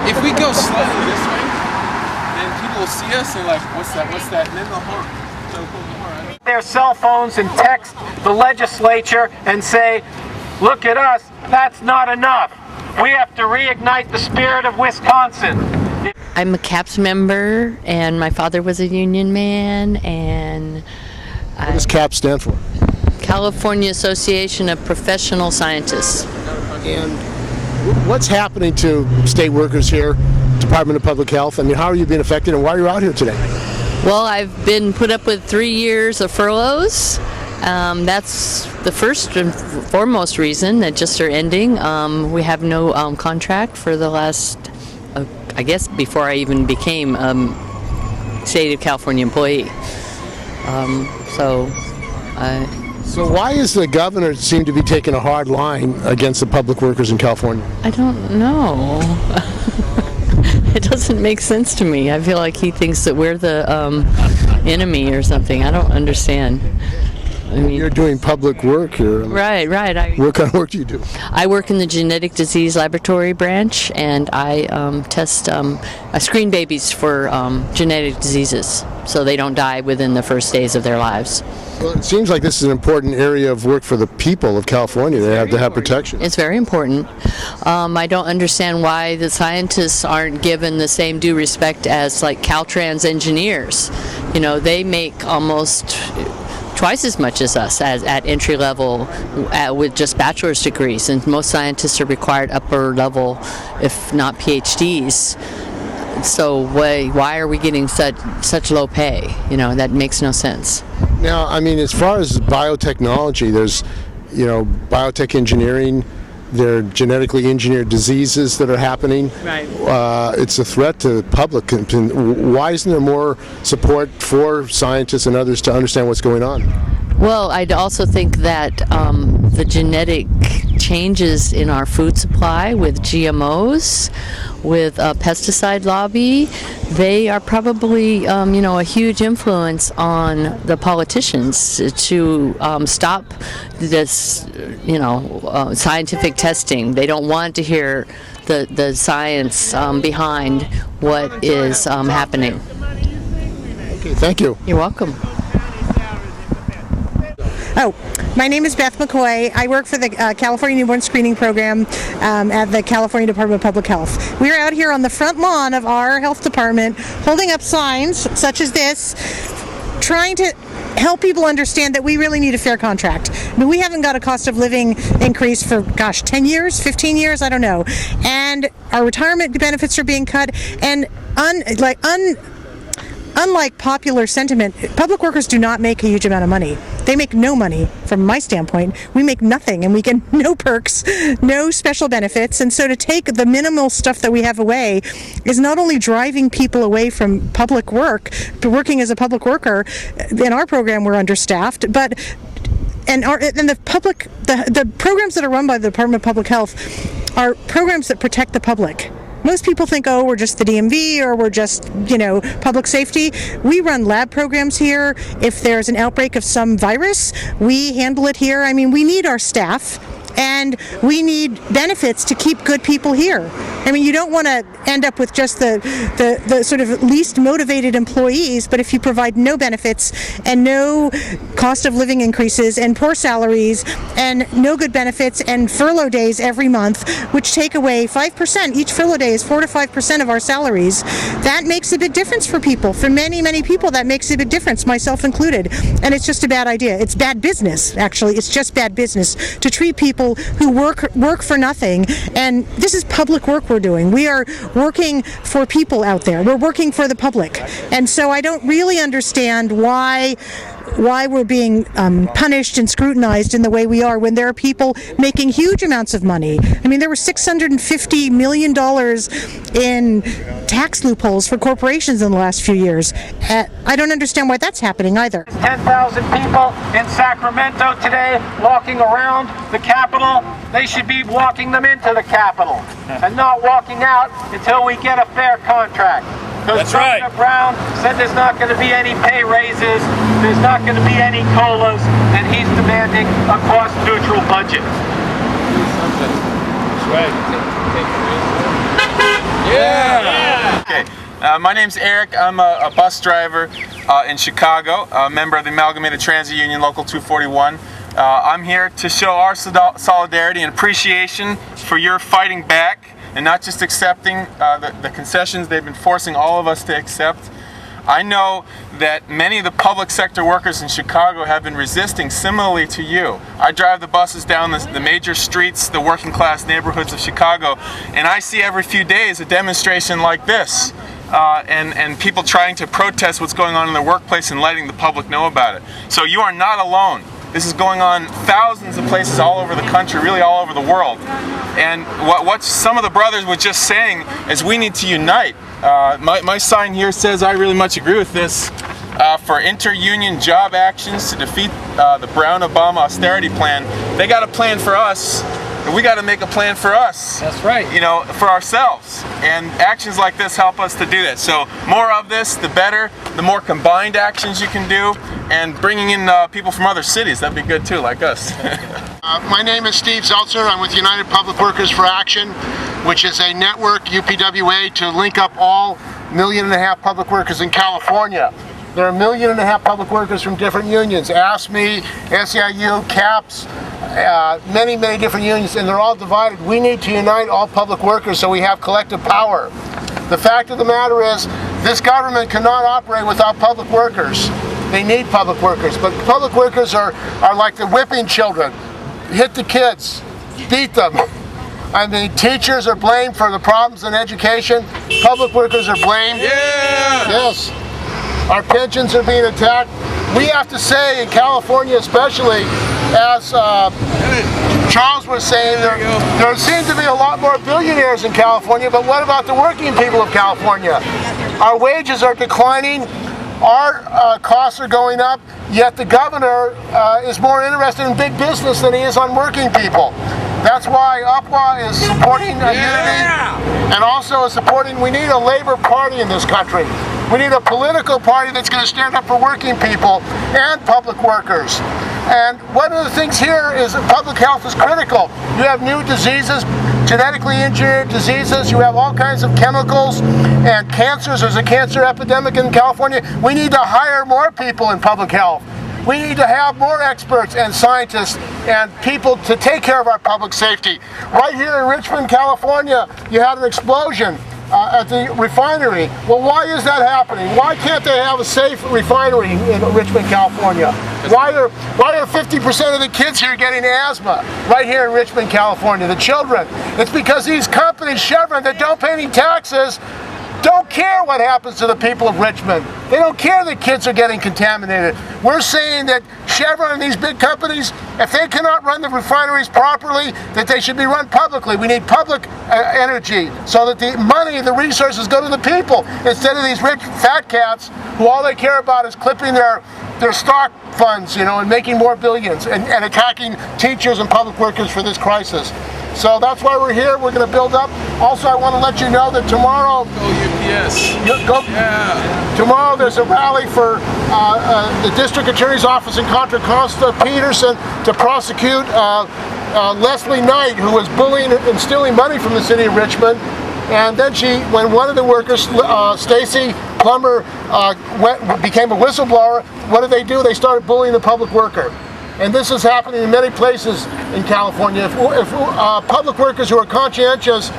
If we go slightly this way, then people will see us and like, what's that? And then they'll honk. Their cell phones and text the legislature and say, look at us, that's not enough. We have to reignite the spirit of Wisconsin. I'm a CAPS member, and my father was a union man, and what does CAPS stand for? California Association of Professional Scientists. And what's happening to state workers here, Department of Public Health? I mean, how are you being affected, and why are you out here today? Well, I've been put up with 3 years of furloughs. That's the first and foremost reason that just are ending. We have no contract for the last, I guess, before I even became state of California employee. So why is the governor seem to be taking a hard line against the public workers in California? I don't know. It doesn't make sense to me. I feel like he thinks that we're the enemy or something. I don't understand. I mean, you're doing public work here. Right. What kind of work do you do? I work in the genetic disease laboratory branch, and I I screen babies for genetic diseases so they don't die within the first days of their lives. Well, it seems like this is an important area of work for the people of California. They have to have protection. It's very important. I don't understand why the scientists aren't given the same due respect as like Caltrans engineers. You know, they make almost twice as much as us at entry level with just bachelor's degrees, and most scientists are required upper level, if not PhDs. So why are we getting such low pay? You know, that makes no sense. Now, I mean, as far as biotechnology, there's, you know, biotech engineering. There are genetically engineered diseases that are happening. Right. It's a threat to the public. Why isn't there more support for scientists and others to understand what's going on? Well, I'd also think that the genetic changes in our food supply with GMOs, with pesticide lobby, they are probably a huge influence on the politicians to stop this scientific testing. They don't want to hear the science behind what is happening. Okay, thank you. You're welcome. Oh, my name is Beth McCoy. I work for the California Newborn Screening Program at the California Department of Public Health. We are out here on the front lawn of our health department holding up signs such as this, trying to help people understand that we really need a fair contract. I mean, we haven't got a cost of living increase for, 10 years, 15 years, I don't know. And our retirement benefits are being cut, and unlike popular sentiment, public workers do not make a huge amount of money. They make no money from my standpoint. We make nothing, and we get no perks, no special benefits. And so to take the minimal stuff that we have away is not only driving people away from public work, but working as a public worker. In our program, we're understaffed, but the programs that are run by the Department of Public Health are programs that protect the public. Most people think, oh, we're just the DMV or we're just, public safety. We run lab programs here. If there's an outbreak of some virus, we handle it here. I mean, we need our staff, and we need benefits to keep good people here. I mean, you don't want to end up with just the sort of least motivated employees, but if you provide no benefits and no cost of living increases and poor salaries and no good benefits and furlough days every month, which take away 5%, each furlough day is 4 to 5% of our salaries, that makes a big difference for people. For many, many people, that makes a big difference, myself included. And it's just a bad idea. It's bad business, actually. It's just bad business to treat people who work for nothing. And this is public work we're doing. We are working for people out there. We're working for the public. And so I don't really understand why we're being punished and scrutinized in the way we are when there are people making huge amounts of money. I mean, there were $650 million in tax loopholes for corporations in the last few years. I don't understand why that's happening either. 10,000 people in Sacramento today walking around the Capitol. They should be walking them into the Capitol and not walking out until we get a fair contract. Because Governor Brown said there's not going to be any pay raises, there's not going to be any COLAs, and he's demanding a cost-neutral budget. That's right. Yeah! Okay. My name's Eric. I'm a bus driver in Chicago, a member of the Amalgamated Transit Union Local 241. I'm here to show our solidarity and appreciation for your fighting back and not just accepting the concessions they've been forcing all of us to accept. I know that many of the public sector workers in Chicago have been resisting similarly to you. I drive the buses down the major streets, the working class neighborhoods of Chicago, and I see every few days a demonstration like this. And people trying to protest what's going on in their workplace and letting the public know about it. So you are not alone. This is going on thousands of places all over the country, really all over the world. And what some of the brothers were just saying is we need to unite. My sign here says I really much agree with this. For interunion job actions to defeat the Brown-Obama austerity plan, they got a plan for us. And we got to make a plan for us. That's right. You know, for ourselves. And actions like this help us to do that. So more of this, the better. The more combined actions you can do, and bringing in people from other cities, that'd be good too, like us. My name is Steve Zeltzer. I'm with United Public Workers for Action, which is a network, UPWA, to link up all 1.5 million public workers in California. There are 1.5 million public workers from different unions, AFSCME, SEIU, CAPS, many different unions, and they're all divided. We need to unite all public workers so we have collective power. The fact of the matter is, this government cannot operate without public workers. They need public workers, but public workers are like the whipping children. Hit the kids, beat them. I mean, teachers are blamed for the problems in education. Public workers are blamed. Yeah! Yes. Our pensions are being attacked. We have to say, in California especially, as Charles was saying, there seems to be a lot more billionaires in California, but what about the working people of California? Our wages are declining, our costs are going up, yet the governor is more interested in big business than he is on working people. That's why UPWA is supporting unity, and also is supporting, we need a labor party in this country. We need a political party that's going to stand up for working people and public workers. And one of the things here is that public health is critical. You have new diseases, genetically engineered diseases, you have all kinds of chemicals and cancers. There's a cancer epidemic in California. We need to hire more people in public health. We need to have more experts and scientists and people to take care of our public safety. Right here in Richmond, California, you had an explosion at the refinery. Well, why is that happening? Why can't they have a safe refinery in Richmond, California? Why are 50% of the kids here getting asthma right here in Richmond, California, the children? It's because these companies, Chevron, that don't pay any taxes, don't care what happens to the people of Richmond. They don't care that kids are getting contaminated. We're saying that Chevron and these big companies, if they cannot run the refineries properly, that they should be run publicly. We need public energy so that the money, the resources go to the people instead of these rich fat cats who all they care about is clipping their stock funds, you know, and making more billions and attacking teachers and public workers for this crisis. So that's why we're here. We're going to build up. Also, I want to let you know that tomorrow, tomorrow there's a rally for the District Attorney's Office in Contra Costa Peterson to prosecute Leslie Knight, who was bullying and stealing money from the city of Richmond. And then when one of the workers, Stacy Plummer, became a whistleblower, what did they do? They started bullying the public worker. And this is happening in many places in California. If public workers who are conscientious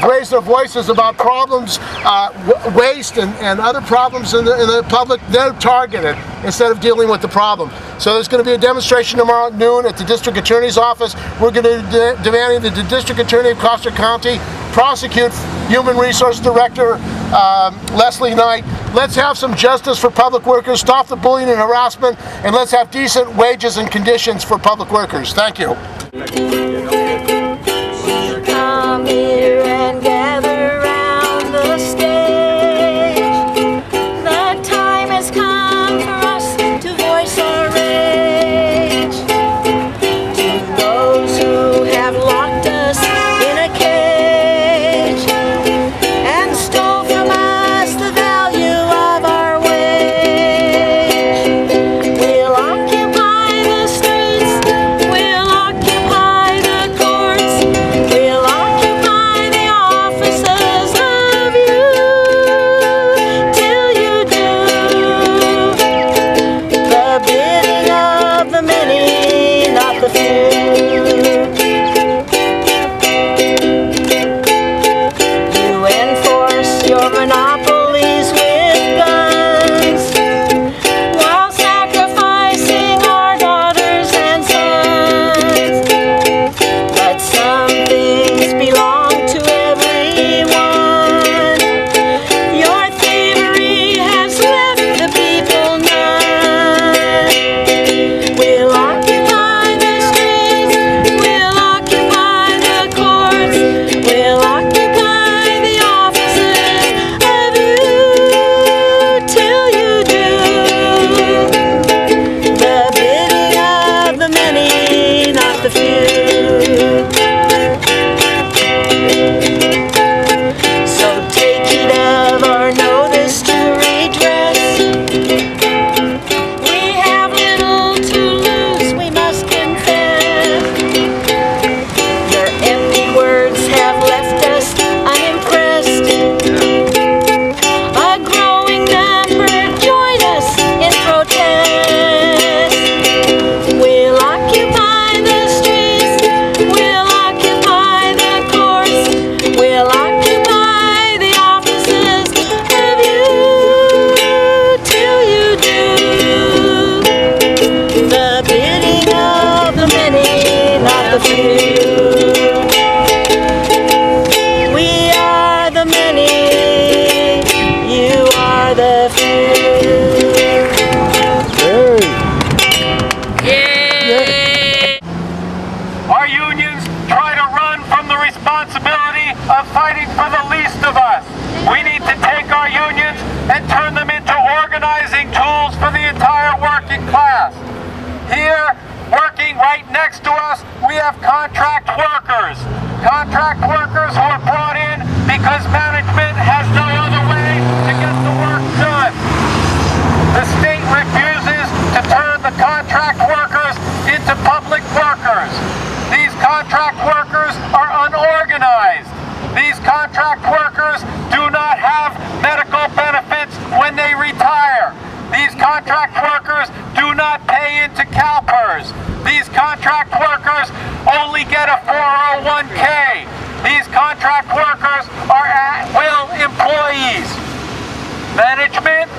raise their voices about problems, waste and other problems in the public, they're targeted instead of dealing with the problem. So there's going to be a demonstration tomorrow at noon at the District Attorney's Office. We're going to be demanding that the District Attorney of Costa County prosecute Human Resource Director Leslie Knight. Let's have some justice for public workers, stop the bullying and harassment, and let's have decent wages and conditions for public workers. Thank you. Come here and gather round the stage. The time has come for us to voice our rage. To those who have locked us in a cage and stole from us the value benefit. Our unions try to run from the responsibility of fighting for the least of us. We need to take our unions and turn them into organizing tools for the entire working class. Here, working right next to us, we have contract workers. Contract workers who are brought in because management has no other way to get the work done. The state refuses to turn the contract workers into public workers. These contract workers are unorganized. These contract workers do not have medical benefits when they retire. These contract workers do not pay into CalPERS. These contract workers only get a 401k. These contract workers are at-will employees. Management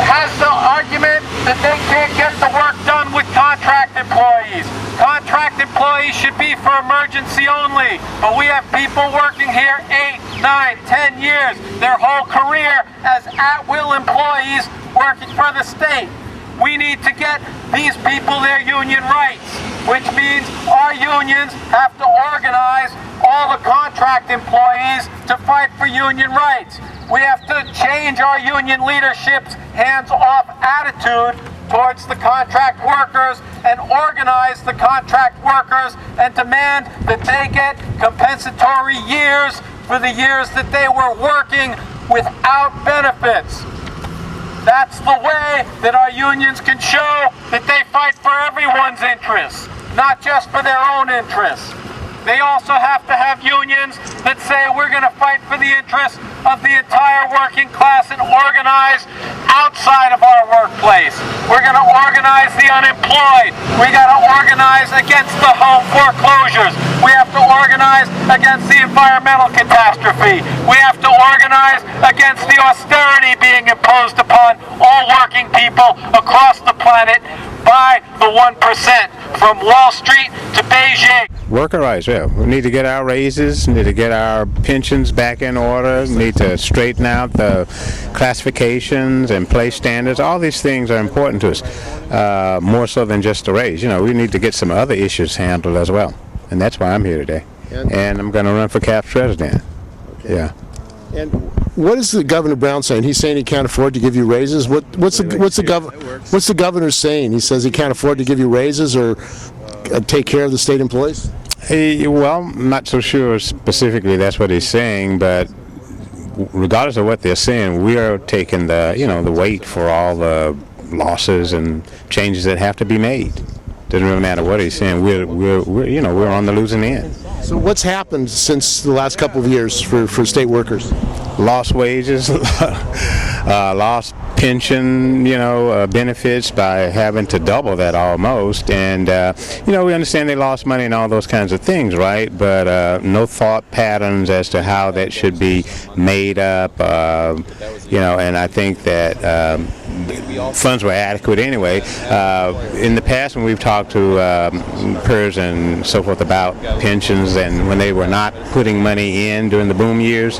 has the argument that they can't get the work done with contract employees. Contract employees should be for emergency only, but we have people working here 8, 9, 10 years, their whole career as at-will employees working for the state. We need to get these people their union rights, which means our unions have to organize all the contract employees to fight for union rights. We have to change our union leadership's hands-off attitude towards the contract workers and organize the contract workers and demand that they get compensatory years for the years that they were working without benefits. That's the way that our unions can show that they fight for everyone's interests, not just for their own interests. They also have to have unions that say we're going to fight for the interests of the entire working class and organize outside of our workplace. We're going to organize the unemployed. We got to organize against the home foreclosures. We have to organize against the environmental catastrophe. We have to organize against the austerity being imposed upon all working people across the planet by the 1%, from Wall Street to Beijing. Worker rights, yeah. We need to get our raises, need to get our pensions back in order, need to straighten out the classifications and place standards. All these things are important to us, more so than just a raise. You know, we need to get some other issues handled as well. And that's why I'm here today. And I'm going to run for CAP's president. Okay. Yeah. And what is the Governor Brown saying? He's saying he can't afford to give you raises. What's the governor saying? He says he can't afford to give you raises or take care of the state employees? Well, I'm not so sure specifically that's what he's saying, but regardless of what they're saying, we are taking the the weight for all the losses and changes that have to be made. Doesn't really matter what he's saying. We're on the losing end. So what's happened since the last couple of years for state workers? Lost wages, lost pension, benefits by having to double that almost. And, we understand they lost money and all those kinds of things, right? But no thought patterns as to how that should be made up, and I think that funds were adequate anyway. In the past, when we've talked to PERS and so forth about pensions, and when they were not putting money in during the boom years,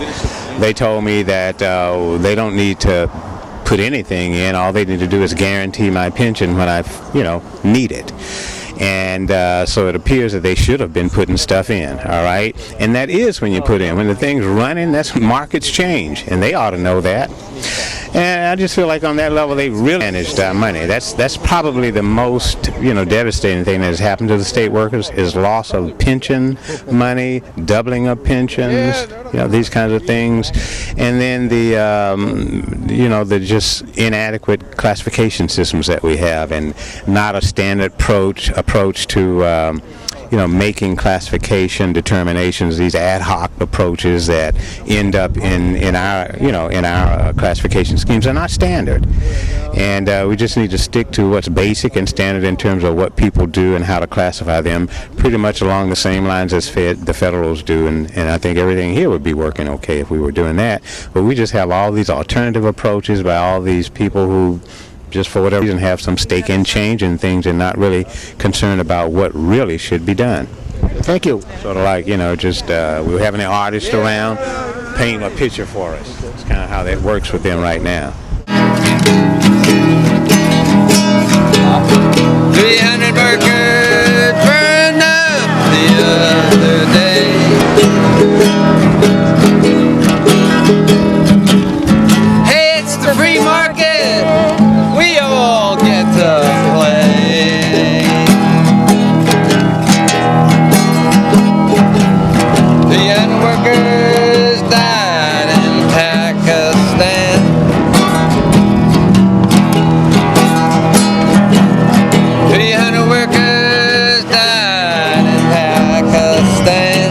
they told me that they don't need to put anything in. All they need to do is guarantee my pension when I, need it. And so it appears that they should have been putting stuff in, all right? And that is when you put in. When the thing's running, that's when markets change, and they ought to know that. And I just feel like on that level, they really managed our money. That's probably the most, devastating thing that has happened to the state workers is loss of pension money, doubling of pensions, these kinds of things. And then the just inadequate classification systems that we have, and not a standard approach to making classification determinations, these ad hoc approaches that end up in our classification schemes are not standard. And we just need to stick to what's basic and standard in terms of what people do and how to classify them, pretty much along the same lines as the federals do. And I think everything here would be working okay if we were doing that. But we just have all these alternative approaches by all these people who just for whatever reason have some stake in changing things and not really concerned about what really should be done. Thank you. Sort of like, we were having an artist around. paint a picture for us. It's kind of how that works with them right now. 300 workers burned up the other day. Hey, it's the free market. We all get to play. 300 workers died in Pakistan. 300 workers died in Pakistan.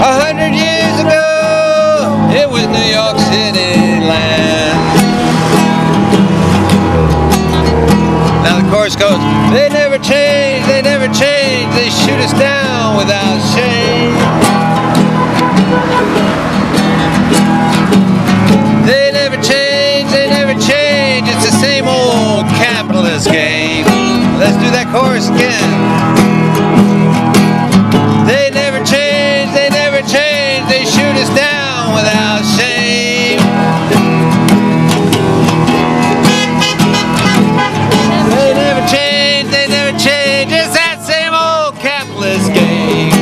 100 years ago, it was New York City land. Now the chorus goes, they never change, they never change, they shoot us down without shame. They never change, they never change, it's the same old capitalist game. Let's do that chorus again. They never change, they never change, they shoot us down without shame. They never change, it's that same old capitalist game.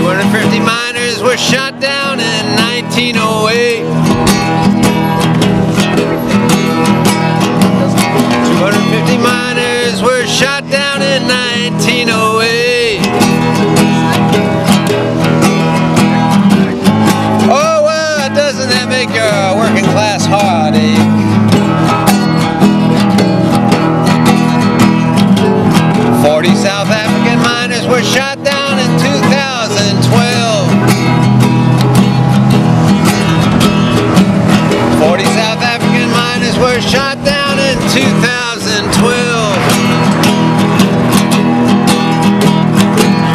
250 miners were shot down in 1908. 250 miners were shot down in 1908. Oh, well, doesn't that make your working class heart ache? 40 South African miners were shot down in 2012. 40 South African miners were shot down in 2012.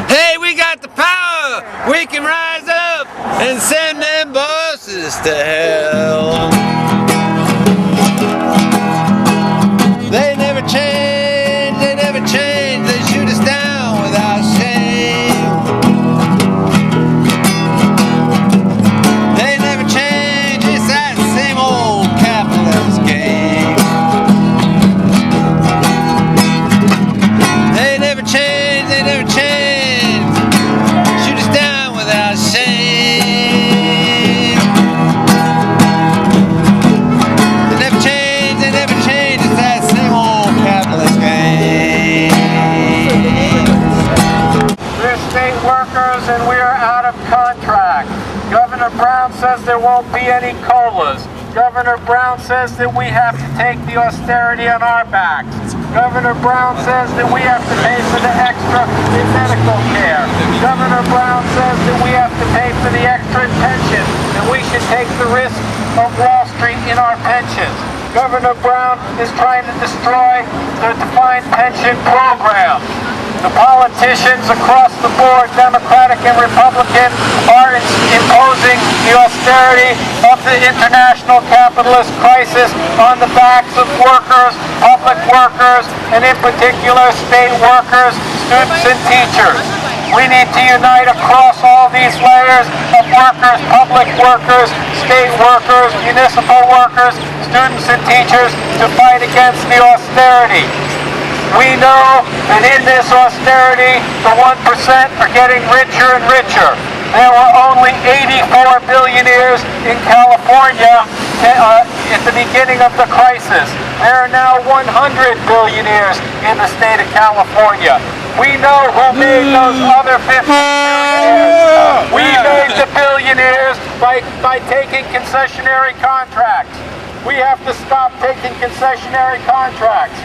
Hey, we got the power! We can rise up and send them bosses to hell. They never change, they never change, they shoot us down without shame. They never change, it's that same old capitalist game. They never change, they never change, shoot us down without shame. They never change, it's that same old capitalist game. We're state workers and we are out of contract. Governor Brown says there won't be any COLAs. Governor Brown says that we have to take the austerity on our backs. Governor Brown says that we have to pay for the extra in medical care. Governor Brown says that we have to pay for the extra in pension, and we should take the risk of Wall Street in our pensions. Governor Brown is trying to destroy the defined pension program. The politicians across the board, Democratic and Republican, are imposing the austerity of the international capitalist crisis on the backs of workers, public workers, and in particular state workers, students, and teachers. We need to unite across all these layers of workers, public workers, state workers, municipal workers, students, and teachers to fight against the austerity. We know that in this austerity, the 1% are getting richer and richer. There were only 84 billionaires in California at the beginning of the crisis. There are now 100 billionaires in the state of California. We know who made those other 50 billionaires. We made the billionaires by taking concessionary contracts. We have to stop taking concessionary contracts.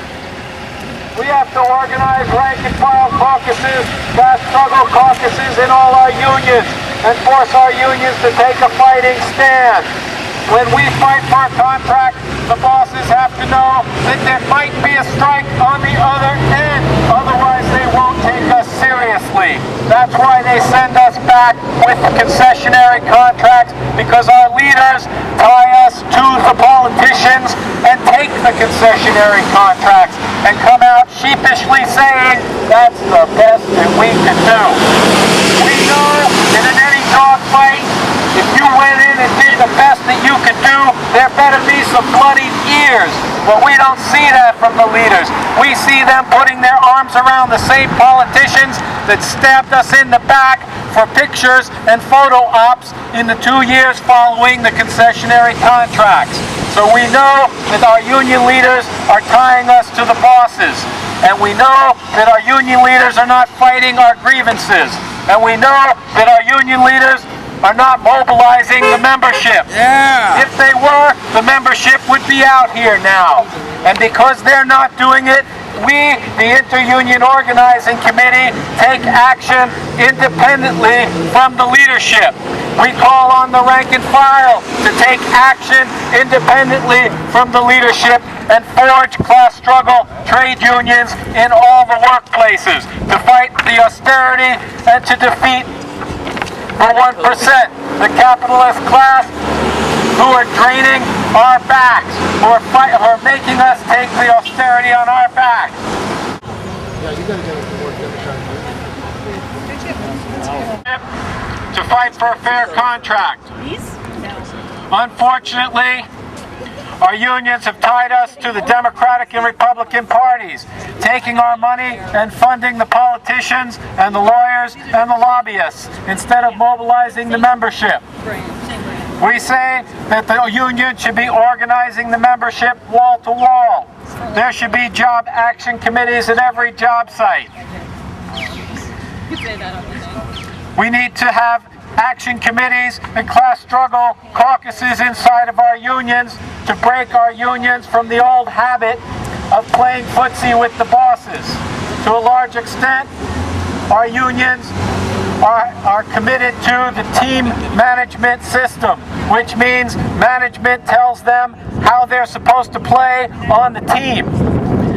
We have to organize rank and file caucuses, class struggle caucuses in all our unions, and force our unions to take a fighting stand. When we fight for a contract, the bosses have to know that there might be a strike on the other end, otherwise they won't take us seriously. only. That's why they send us back with the concessionary contracts, because our leaders tie us to the politicians and take the concessionary contracts and come out sheepishly saying that's the best that we can do. We know that in any dogfight, if you went in and did the best that you could do, there better be some bloodied ears. But we don't see that from the leaders. We see them putting their arms around the same politicians that stabbed us in the back for pictures and photo ops in the 2 years following the concessionary contracts. So we know that our union leaders are tying us to the bosses. And we know that our union leaders are not fighting our grievances. And we know that our union leaders are not mobilizing the membership. Yeah. If they were, the membership would be out here now. And because they're not doing it, we, the Interunion Organizing Committee, take action independently from the leadership. We call on the rank and file to take action independently from the leadership and forge class struggle trade unions in all the workplaces to fight the austerity and to defeat the 1%, the capitalist class who are draining our backs, who are making us take the austerity on our backs. Yeah, you gotta get it to work To fight for a fair contract. Unfortunately, our unions have tied us to the Democratic and Republican parties, taking our money and funding the politicians and the lawyers and the lobbyists instead of mobilizing the membership. We say that the union should be organizing the membership wall to wall. There should be job action committees at every job site. We need to have action committees and class struggle caucuses inside of our unions to break our unions from the old habit of playing footsie with the bosses. To a large extent, our unions are committed to the team management system, which means management tells them how they're supposed to play on the team.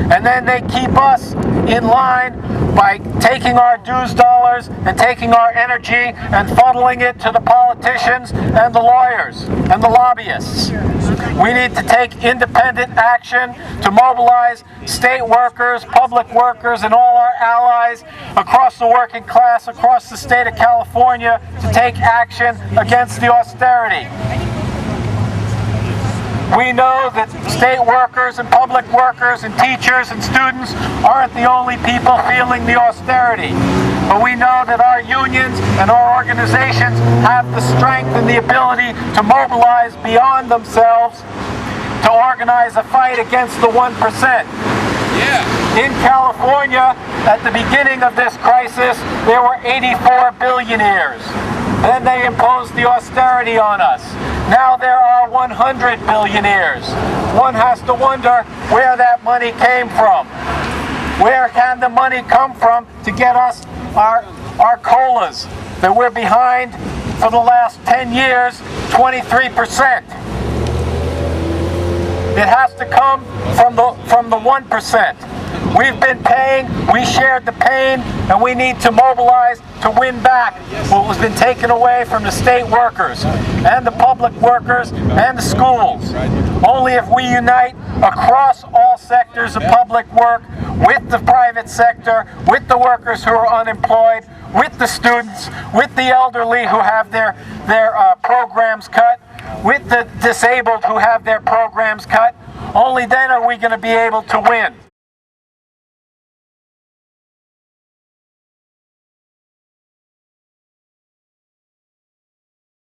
And then they keep us in line by taking our dues dollars and taking our energy and funneling it to the politicians and the lawyers and the lobbyists. We need to take independent action to mobilize state workers, public workers, and all our allies across the working class, across the state of California, to take action against the austerity. We know that state workers and public workers and teachers and students aren't the only people feeling the austerity. But we know that our unions and our organizations have the strength and the ability to mobilize beyond themselves to organize a fight against the 1%. In California, at the beginning of this crisis, there were 84 billionaires. Then they imposed the austerity on us. Now there are 100 billionaires. One has to wonder where that money came from. Where can the money come from to get us our COLAs that we're behind for the last 10 years, 23%. It has to come from the 1%. We've been paying, we shared the pain, and we need to mobilize to win back what has been taken away from the state workers and the public workers and the schools. Only if we unite across all sectors of public work, with the private sector, with the workers who are unemployed, with the students, with the elderly who have their programs cut, with the disabled who have their programs cut, only then are we going to be able to win.